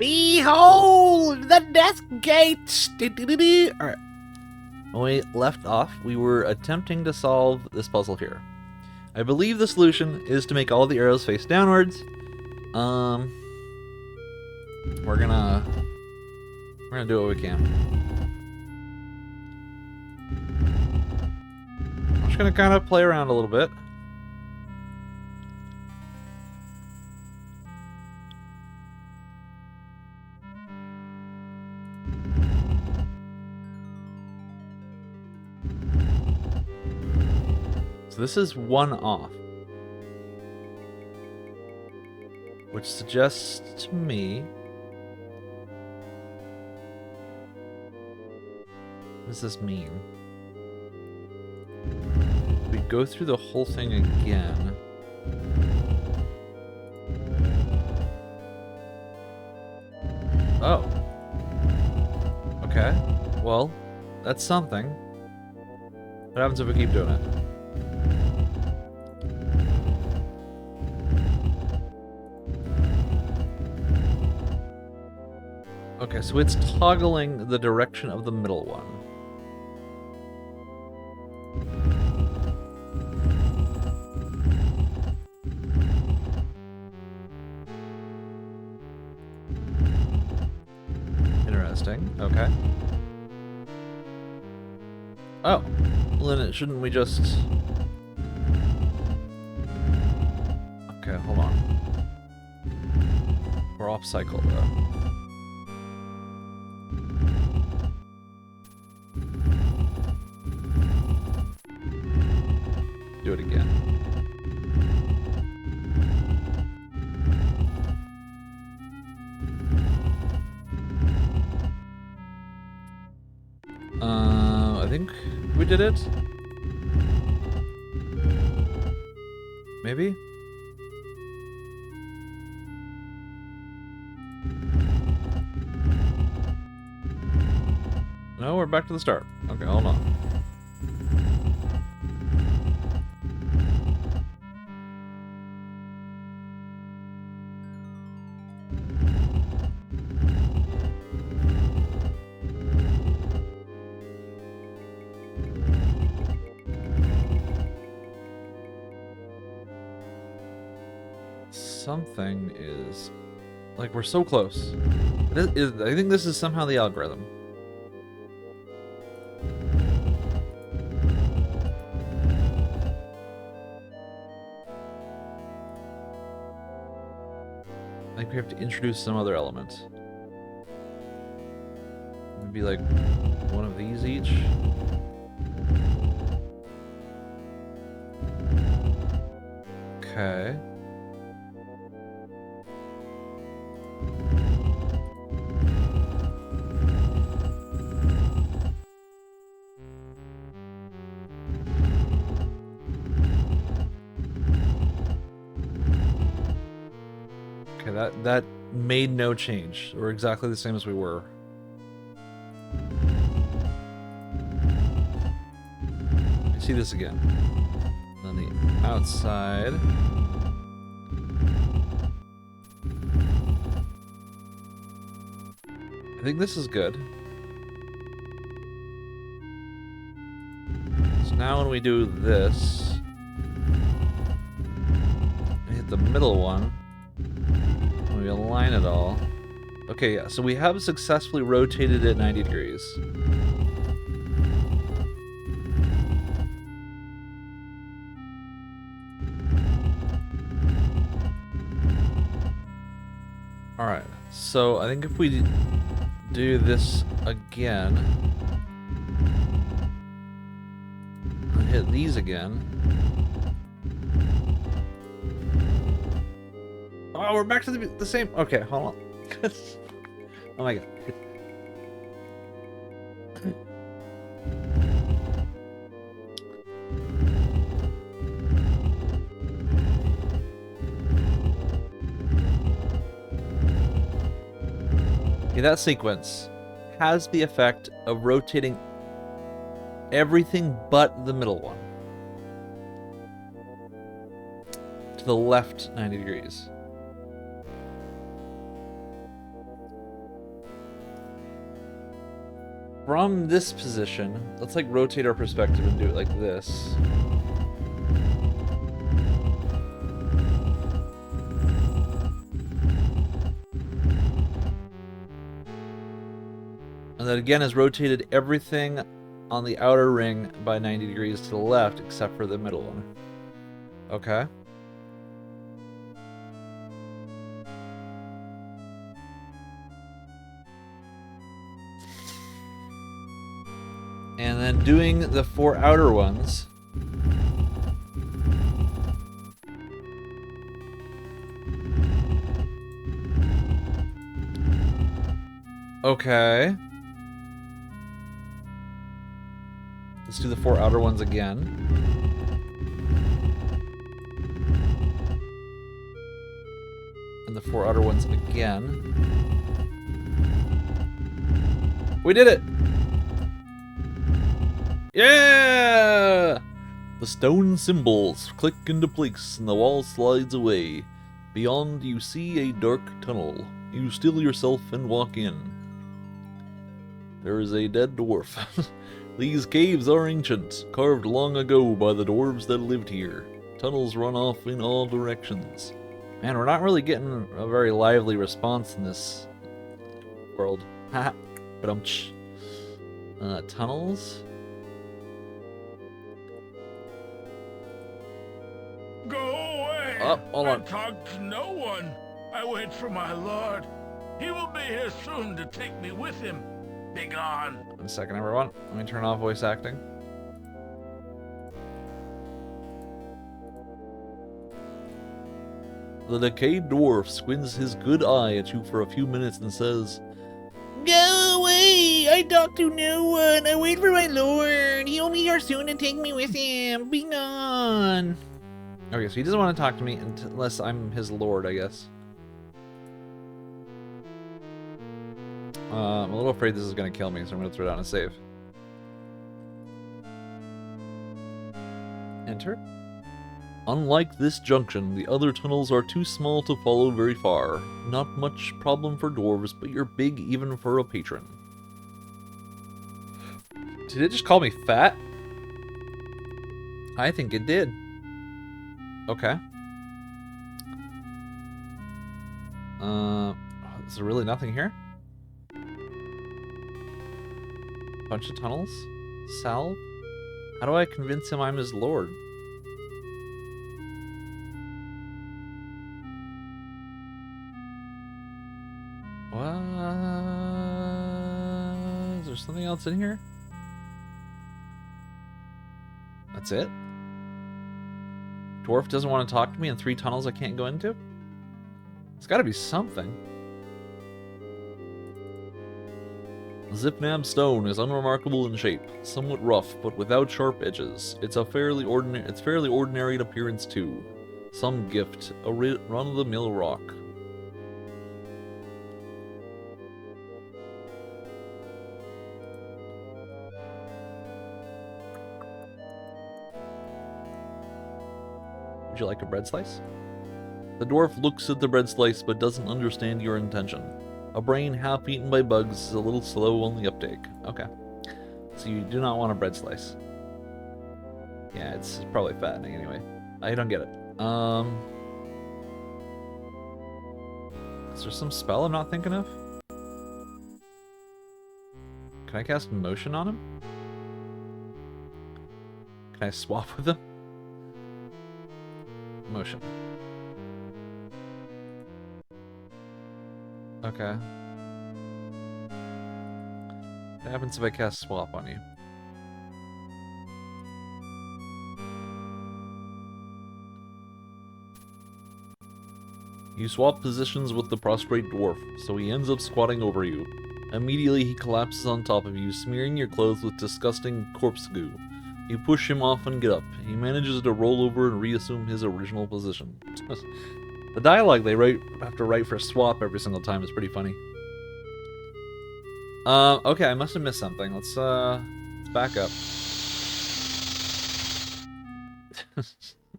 Behold the death gates! Alright. When we left off, we were attempting to solve this puzzle here. I believe the solution is to make all the arrows face downwards. We're gonna do what we can. I'm just gonna kind of play around a little bit. So this is one off, which suggests to me, what does this mean? We go through the whole thing again. Oh. Okay. Well, that's something. What happens if we keep doing it? Okay, so it's toggling the direction of the middle one. Interesting. Okay. Oh. Well, then shouldn't we just... Okay, hold on. We're off cycle, though. Do it again. I think we did it. Maybe? No, we're back to the start. Okay, hold on. Something is... Like, we're so close. I think this is somehow the algorithm. I think we have to introduce some other element. Maybe like one of these each. Okay. Okay, that made no change. We're exactly the same as we were. See this again. On the outside. I think this is good. So now when we do this, we hit the middle one. We align it all. Okay, yeah, so we have successfully rotated it 90 degrees. Alright, so I think if we do this again, and hit these again. Oh, we're back to the same. Okay, hold on. Oh my god. Okay, that sequence has the effect of rotating everything but the middle one to the left 90 degrees. from this position, let's like rotate our perspective and do it like this. And that again has rotated everything on the outer ring by 90 degrees to the left, except for the middle one. Okay. And then doing the 4 outer ones. Okay. Let's do the 4 outer ones again. And the 4 outer ones again. We did it! Yeah! The stone symbols click into place and the wall slides away. Beyond you see a dark tunnel. You still yourself and walk in. There is a dead dwarf. These caves are ancient, carved long ago by the dwarves that lived here. Tunnels run off in all directions. Man, we're not really getting a very lively response in this world. Ha! But tunnels? Go away! Oh, hold on. I talk to no one. I wait for my lord. He will be here soon to take me with him. Be gone. 1 second, everyone. Let me turn off voice acting. The decayed dwarf squints his good eye at you for a few minutes and says, Go away! I talk to no one. I wait for my lord. He will be here soon to take me with him. Be gone. Okay, so he doesn't want to talk to me unless I'm his lord, I guess. I'm a little afraid this is going to kill me, so I'm going to throw down a save. Enter. Unlike this junction, the other tunnels are too small to follow very far. Not much problem for dwarves, but you're big even for a patron. Did it just call me fat? I think it did. Okay. Is there really nothing here? Bunch of tunnels? Salve? How do I convince him I'm his lord? What? Is there something else in here? That's it? Dwarf doesn't want to talk to me in 3 tunnels I can't go into? It's gotta be something. Zipnab stone is unremarkable in shape, somewhat rough, but without sharp edges. It's fairly ordinary in appearance too. Some gift, a run-of-the-mill rock. Would you like a bread slice? The dwarf looks at the bread slice but doesn't understand your intention. A brain half eaten by bugs is a little slow on the uptake. Okay. So you do not want a bread slice. Yeah, it's probably fattening anyway. I don't get it. Is there some spell I'm not thinking of? Can I cast motion on him? Can I swap with him? Motion. Okay. What happens if I cast swap on you? You swap positions with the prostrate dwarf, so he ends up squatting over you. Immediately he collapses on top of you, smearing your clothes with disgusting corpse goo. You push him off and get up. He manages to roll over and reassume his original position. The dialogue they have to write for swap every single time is pretty funny. Okay, I must have missed something. Let's back up.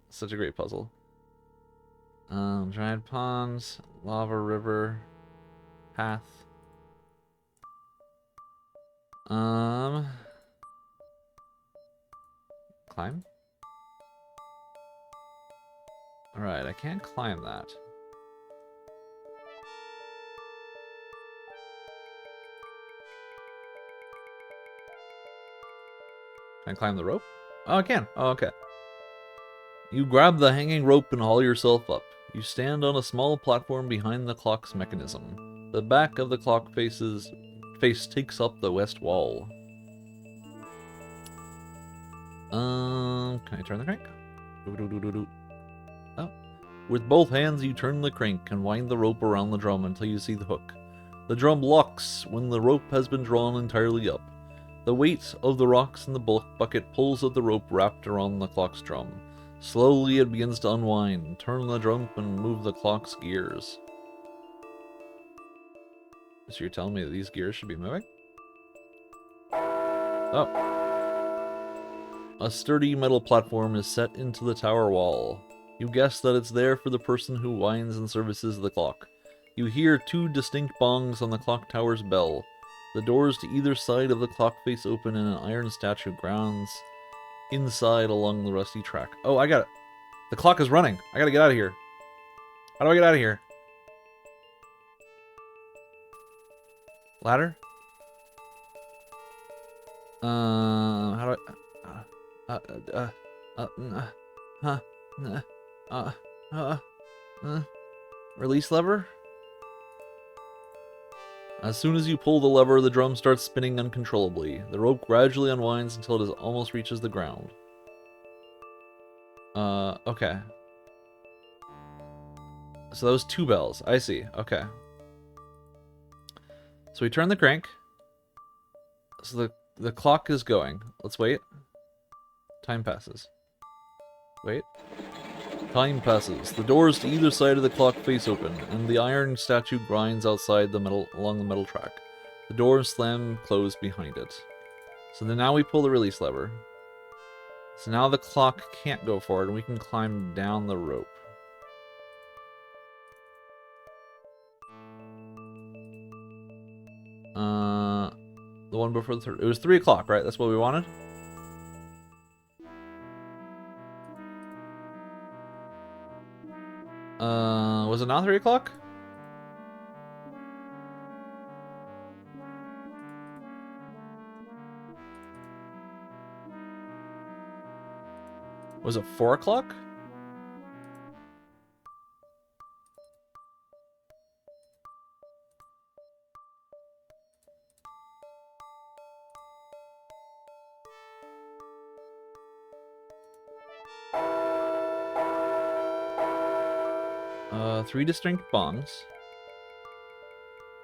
Such a great puzzle. Giant ponds, lava river, path. Climb? Alright, I can't climb that. Can I climb the rope? Oh, I can. Oh, okay. You grab the hanging rope and haul yourself up. You stand on a small platform behind the clock's mechanism. The back of the clock face takes up the west wall. Can I turn the crank? Oh. With both hands, you turn the crank and wind the rope around the drum until you see the hook. The drum locks when the rope has been drawn entirely up. The weight of the rocks in the bucket pulls at the rope wrapped around the clock's drum. Slowly it begins to unwind. Turn the drum and move the clock's gears. So you're telling me that these gears should be moving? Oh. A sturdy metal platform is set into the tower wall. You guess that it's there for the person who winds and services the clock. You hear two distinct bongs on the clock tower's bell. The doors to either side of the clock face open and an iron statue grounds inside along the rusty track. Oh, I got it. The clock is running. I gotta get out of here. How do I get out of here? Ladder? How do I... Release lever? As soon as you pull the lever, the drum starts spinning uncontrollably. The rope gradually unwinds until it almost reaches the ground. Okay. So that was 2 bells. I see. Okay. So we turn the crank. So the clock is going. Let's wait. Time passes. Wait. Time passes. The doors to either side of the clock face open, and the iron statue grinds outside along the metal track. The doors slam closed behind it. So then now we pull the release lever. So now the clock can't go forward, and we can climb down the rope. The one before the third. It was 3 o'clock, right? That's what we wanted? Was it not 3 o'clock? Was it 4 o'clock? Three distinct bongs.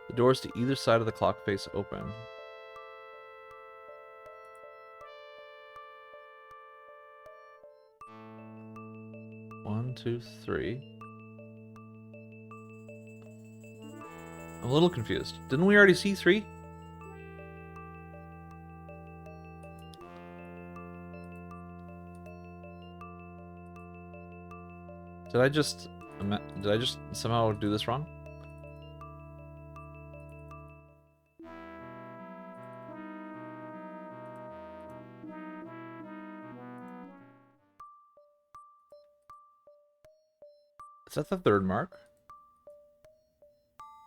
The doors to either side of the clock face open. One, two, three. I'm a little confused. Didn't we already see 3? Did I just somehow do this wrong? Is that the 3rd mark?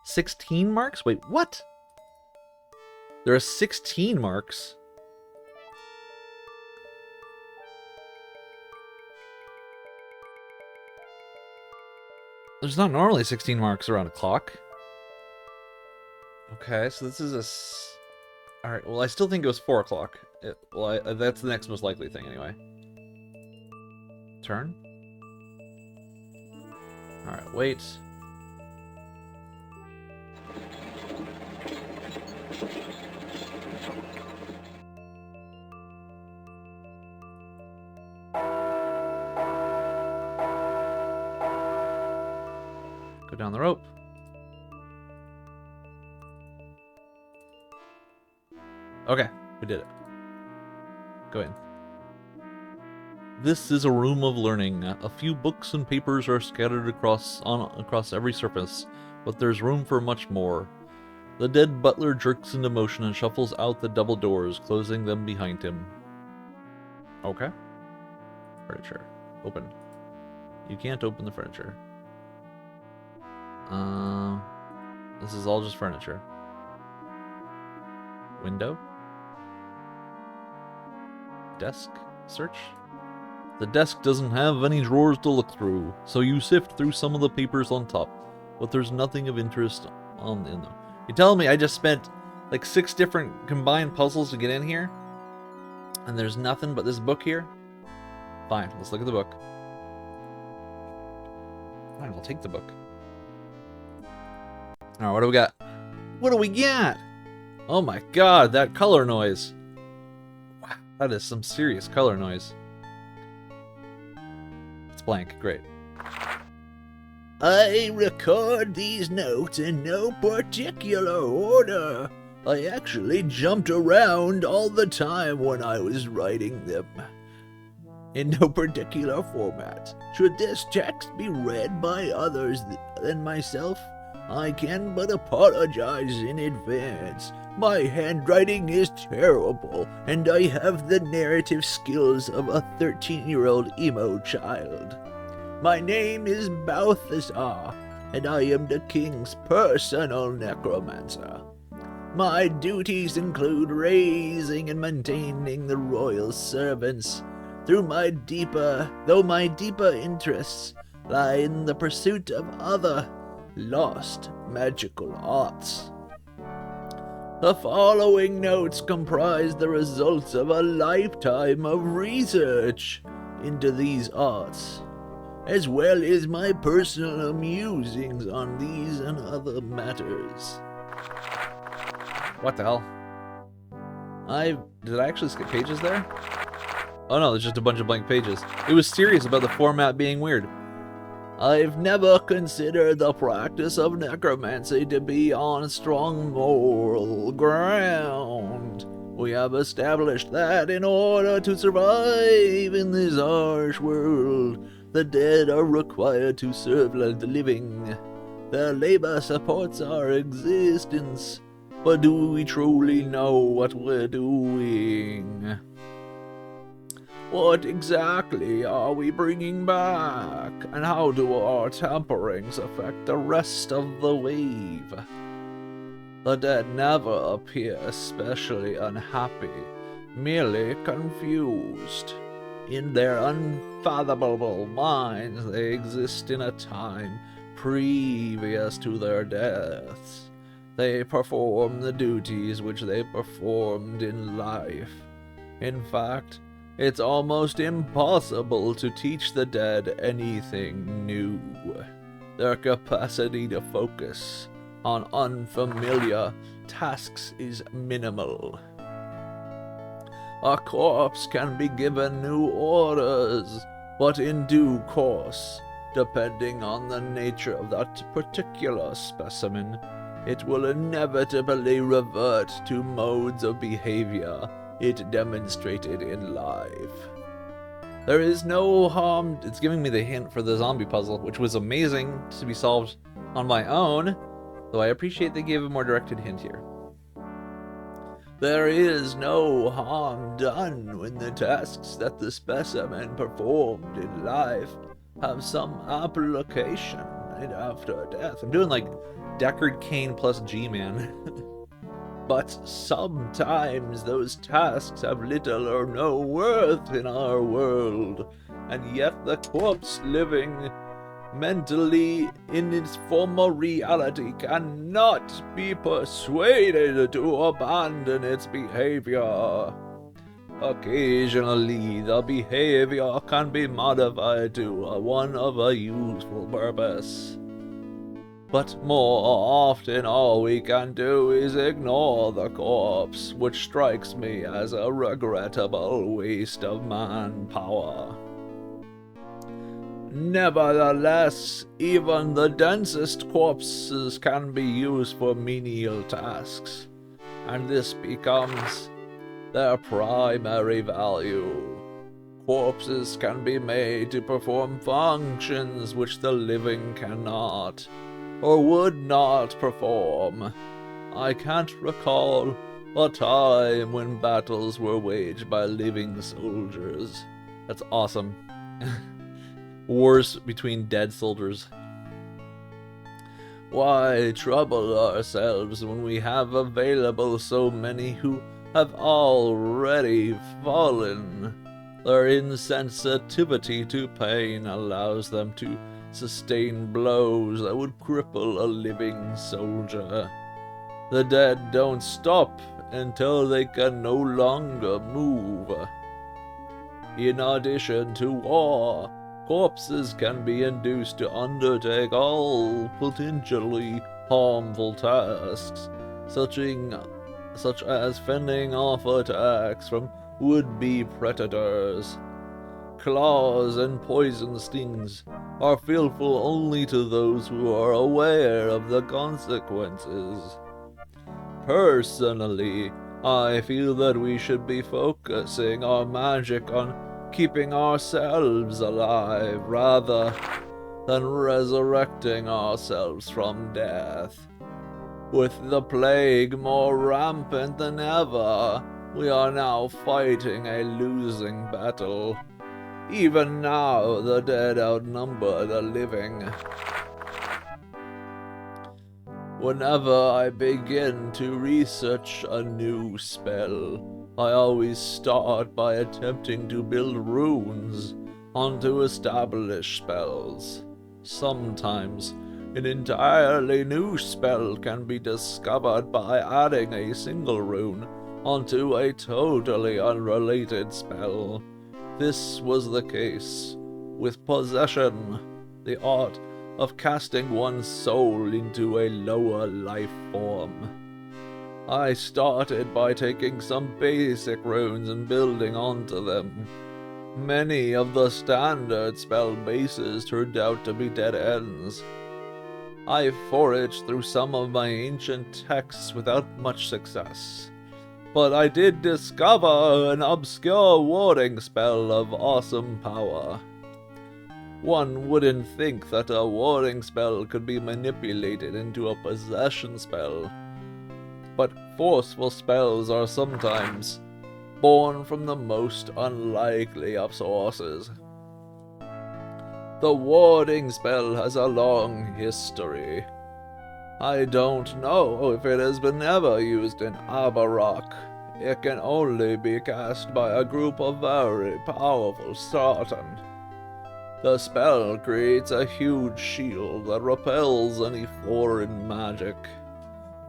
16 marks? Wait, what? There are 16 marks. There's not normally 16 marks around a clock. Okay, so this is a... Alright, well, I still think it was 4 o'clock. That's the next most likely thing, anyway. Turn. Alright, wait. Go down the rope. Okay, we did it. Go in. This is a room of learning. A few books and papers are scattered across every surface, but there's room for much more. The dead butler jerks into motion and shuffles out the double doors, closing them behind him. Okay. Furniture. Open. You can't open the furniture. This is all just furniture. Window. Desk. Search. The desk doesn't have any drawers to look through, so you sift through some of the papers on top, but there's nothing of interest in them. You're telling me I just spent like 6 different combined puzzles to get in here? And there's nothing but this book here? Fine, let's look at the book. Fine, we'll take the book. Alright, what do we got? What do we got? Oh my god, that color noise. Wow, that is some serious color noise. It's blank, great. I record these notes in no particular order. I actually jumped around all the time when I was writing them. In no particular format. Should this text be read by others than myself, I can but apologize in advance. My handwriting is terrible, and I have the narrative skills of a 13-year-old emo child. My name is Balthazar, and I am the king's personal necromancer. My duties include raising and maintaining the royal servants, though my deeper interests lie in the pursuit of other lost magical arts. The following notes comprise the results of a lifetime of research into these arts, as well as my personal musings on these and other matters. What the hell? Did I actually skip pages there? Oh no, there's just a bunch of blank pages. It was serious about the format being weird. I've never considered the practice of necromancy to be on strong moral ground. We have established that in order to survive in this harsh world, the dead are required to serve the living. Their labor supports our existence, but do we truly know what we're doing? What exactly are we bringing back, and how do our tamperings affect the rest of the wave? The dead never appear especially unhappy, merely confused. In their unfathomable minds, they exist in a time previous to their deaths. They perform the duties which they performed in life. In fact, it's almost impossible to teach the dead anything new. Their capacity to focus on unfamiliar tasks is minimal. A corpse can be given new orders, but in due course, depending on the nature of that particular specimen, it will inevitably revert to modes of behavior it demonstrated in life. There is no harm. It's giving me the hint for the zombie puzzle, which was amazing to be solved on my own, though I appreciate they gave a more directed hint here. There is no harm done when the tasks that the specimen performed in life have some application after death. I'm doing like Deckard Cain plus G-Man. But sometimes those tasks have little or no worth in our world, and yet the corpse living mentally in its former reality cannot be persuaded to abandon its behavior. Occasionally, the behavior can be modified to one of a useful purpose. But more often, all we can do is ignore the corpse, which strikes me as a regrettable waste of manpower. Nevertheless, even the densest corpses can be used for menial tasks, and this becomes their primary value. Corpses can be made to perform functions which the living cannot, or would not perform. I can't recall a time when battles were waged by living soldiers. That's awesome. Wars between dead soldiers. Why trouble ourselves when we have available so many who have already fallen? Their insensitivity to pain allows them to sustain blows that would cripple a living soldier. The dead don't stop until they can no longer move. In addition to war, corpses can be induced to undertake all potentially harmful tasks, such as fending off attacks from would-be predators. Claws and poison stings are fearful only to those who are aware of the consequences. Personally, I feel that we should be focusing our magic on keeping ourselves alive rather than resurrecting ourselves from death. With the plague more rampant than ever, we are now fighting a losing battle. Even now, the dead outnumber the living. Whenever I begin to research a new spell, I always start by attempting to build runes onto established spells. Sometimes, an entirely new spell can be discovered by adding a single rune onto a totally unrelated spell. This was the case with Possession, the art of casting one's soul into a lower life form. I started by taking some basic runes and building onto them. Many of the standard spell bases turned out to be dead ends. I foraged through some of my ancient texts without much success, but I did discover an obscure warding spell of awesome power. One wouldn't think that a warding spell could be manipulated into a possession spell, but forceful spells are sometimes born from the most unlikely of sources. The warding spell has a long history. I don't know if it has been ever used in Abarak. It can only be cast by a group of very powerful Sartan. The spell creates a huge shield that repels any foreign magic.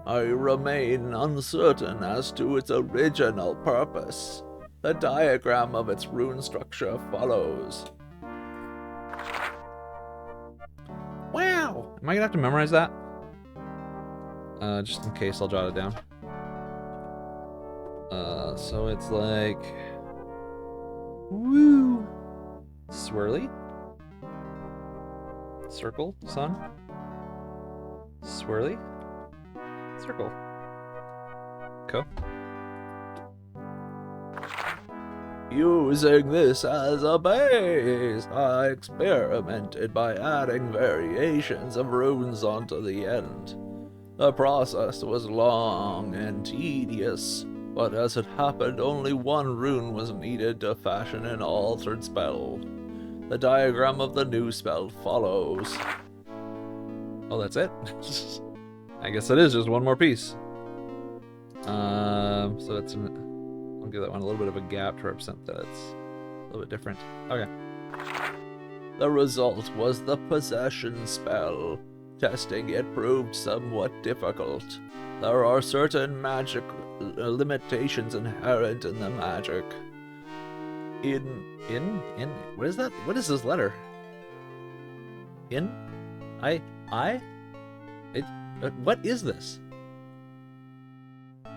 I remain uncertain as to its original purpose. The diagram of its rune structure follows. Wow! Am I gonna have to memorize that? Just in case, I'll jot it down. So it's like... Woo! Swirly? Circle, sun? Swirly? Circle. Co. Using this as a base, I experimented by adding variations of runes onto the end. The process was long and tedious, but as it happened, only one rune was needed to fashion an altered spell. The diagram of the new spell follows. Oh, that's it? I guess it is just one more piece. So it's I'll give that one a little bit of a gap to represent that it's a little bit different. Okay. The result was the possession spell. Testing it proved somewhat difficult. There are certain magic limitations inherent in the magic. What is that? What is this letter? What is this?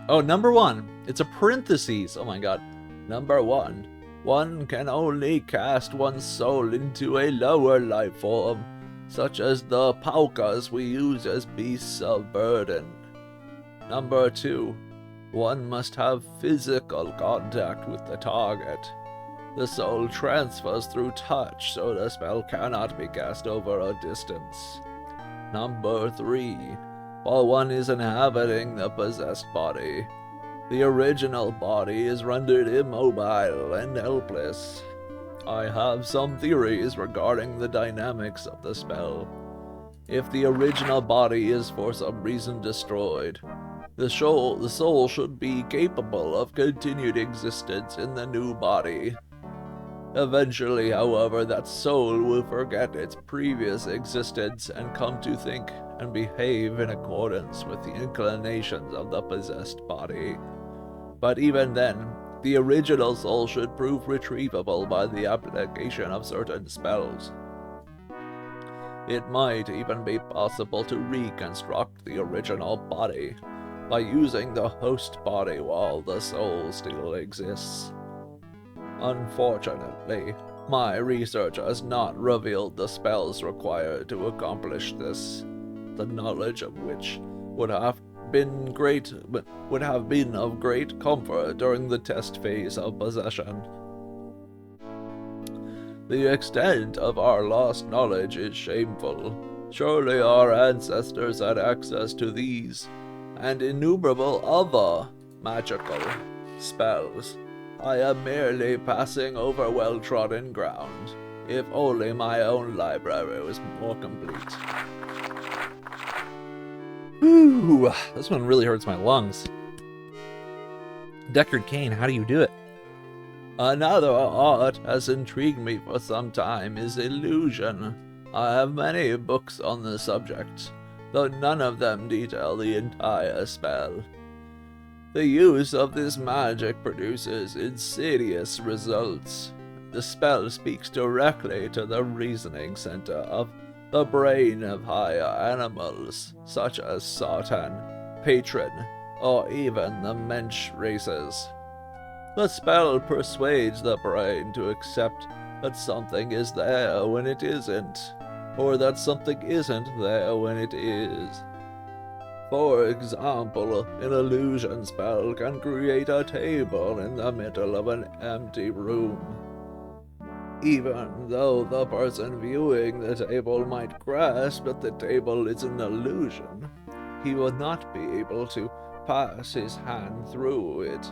Oh, number 1. It's a parentheses. Oh my god. Number 1. One can only cast one's soul into a lower life form, such as the paukas we use as beasts of burden. Number 2. One must have physical contact with the target. The soul transfers through touch, so the spell cannot be cast over a distance. Number 3. while one is inhabiting the possessed body. The original body is rendered immobile and helpless. I have some theories regarding the dynamics of the spell. If the original body is for some reason destroyed, the soul should be capable of continued existence in the new body. Eventually, however, that soul will forget its previous existence and come to think and behave in accordance with the inclinations of the possessed body. But even then, the original soul should prove retrievable by the application of certain spells. It might even be possible to reconstruct the original body by using the host body while the soul still exists. Unfortunately, my research has not revealed the spells required to accomplish this, the knowledge of which would have been of great comfort during the test phase of possession. The extent of our lost knowledge is shameful. Surely our ancestors had access to these and innumerable other magical spells. I am merely passing over well-trodden ground. If only my own library was more complete. Whew, this one really hurts my lungs. Deckard Cain, how do you do it? Another art has intrigued me for some time is illusion. I have many books on the subject, though none of them detail the entire spell. The use of this magic produces insidious results. The spell speaks directly to the reasoning center of the brain of higher animals, such as Sartan, Patron, or even the Mensch races. The spell persuades the brain to accept that something is there when it isn't, or that something isn't there when it is. For example, an illusion spell can create a table in the middle of an empty room. Even though the person viewing the table might grasp that the table is an illusion, he will not be able to pass his hand through it,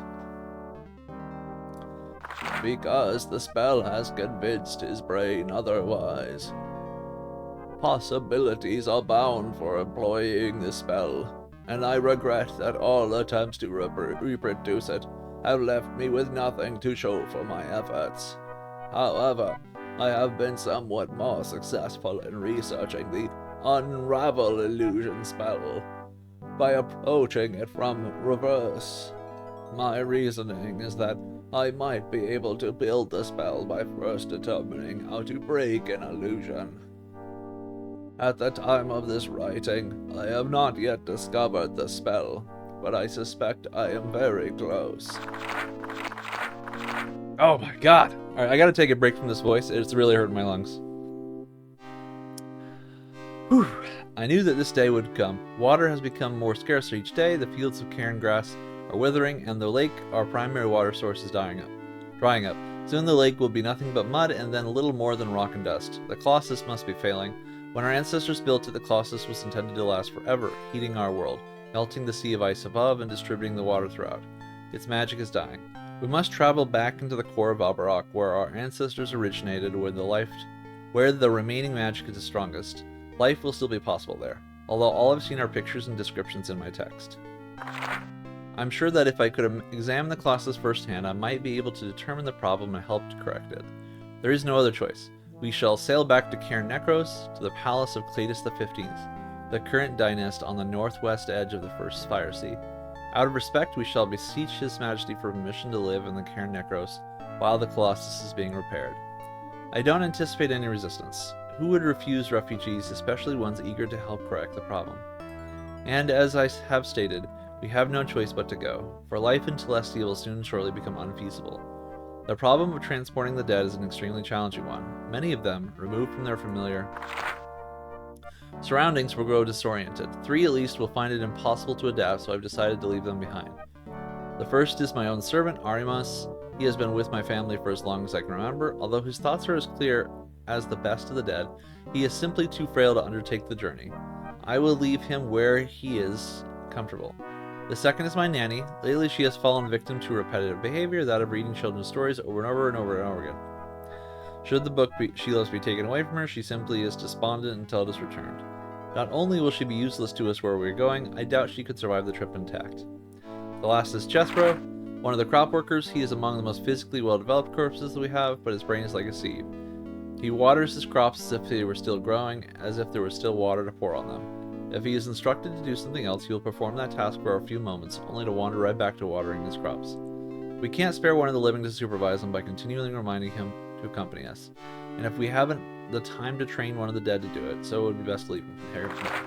because the spell has convinced his brain otherwise. Possibilities abound for employing this spell, and I regret that all attempts to reproduce it have left me with nothing to show for my efforts. However, I have been somewhat more successful in researching the Unravel illusion spell by approaching it from reverse. My reasoning is that I might be able to build the spell by first determining how to break an illusion. At the time of this writing, I have not yet discovered the spell, but I suspect I am very close. Oh my god! Alright, I gotta take a break from this voice. It's really hurting my lungs. Whew. I knew that this day would come. Water has become more scarce each day, the fields of cairn grass are withering, and the lake, our primary water source, is drying up. Soon the lake will be nothing but mud, and then little more than rock and dust. The Colossus must be failing. When our ancestors built it, the Colossus was intended to last forever, heating our world, melting the sea of ice above, and distributing the water throughout. Its magic is dying. We must travel back into the core of Abridged, where our ancestors originated, where the remaining magic is the strongest. Life will still be possible there, although all I've seen are pictures and descriptions in my text. I'm sure that if I could examine the Colossus firsthand, I might be able to determine the problem and help to correct it. There is no other choice. We shall sail back to Cairn Necros, to the palace of Cletus XV, the current dynast on the northwest edge of the First Fire Sea. Out of respect, we shall beseech His Majesty for permission to live in the Cairn Necros while the Colossus is being repaired. I don't anticipate any resistance. Who would refuse refugees, especially ones eager to help correct the problem? And as I have stated, we have no choice but to go, for life in Celestia will soon surely become unfeasible. The problem of transporting the dead is an extremely challenging one. Many of them, removed from their familiar surroundings, will grow disoriented. 3 at least will find it impossible to adapt, so I've decided to leave them behind. The first is my own servant, Arimas. He has been with my family for as long as I can remember. Although his thoughts are as clear as the best of the dead, he is simply too frail to undertake the journey. I will leave him where he is comfortable. The second is my nanny. Lately, she has fallen victim to repetitive behavior, that of reading children's stories over and over and over and over again. Should the book she loves be taken away from her, she simply is despondent until it is returned. Not only will she be useless to us where we are going, I doubt she could survive the trip intact. The last is Jethro, one of the crop workers. He is among the most physically well-developed corpses that we have, but his brain is like a seed. He waters his crops as if they were still growing, as if there was still water to pour on them. If he is instructed to do something else, he will perform that task for a few moments, only to wander right back to watering his crops. We can't spare one of the living to supervise him by continually reminding him to accompany us. And if we haven't the time to train one of the dead to do it, so it would be best to leave him here tonight.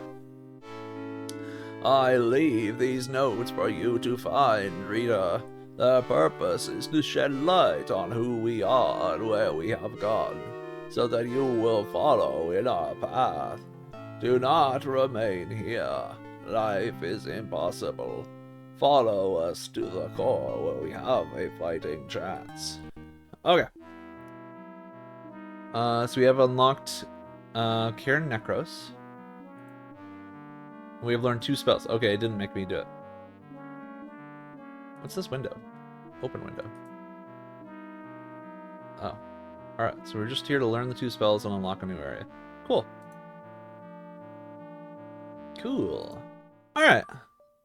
I leave these notes for you to find, reader. Their purpose is to shed light on who we are and where we have gone, so that you will follow in our path. Do not remain here. Life is impossible. Follow us to the core where we have a fighting chance. Okay. So we have unlocked Karen Necros. We have learned 2 spells. Okay, it didn't make me do it. What's this window? Open window. Oh. Alright, so we're just here to learn the 2 spells and unlock a new area. Cool. Cool. Alright.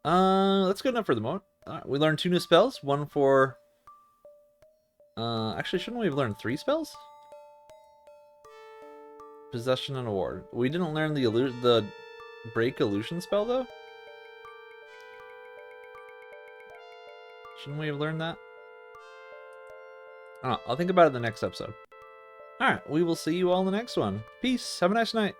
That's good enough for the moment. Alright, we learned 2 new spells. One for... actually, shouldn't we have learned 3 spells? Possession and Award. We didn't learn the Break Illusion spell, though? Shouldn't we have learned that? I don't know. I'll think about it in the next episode. Alright, we will see you all in the next one. Peace. Have a nice night.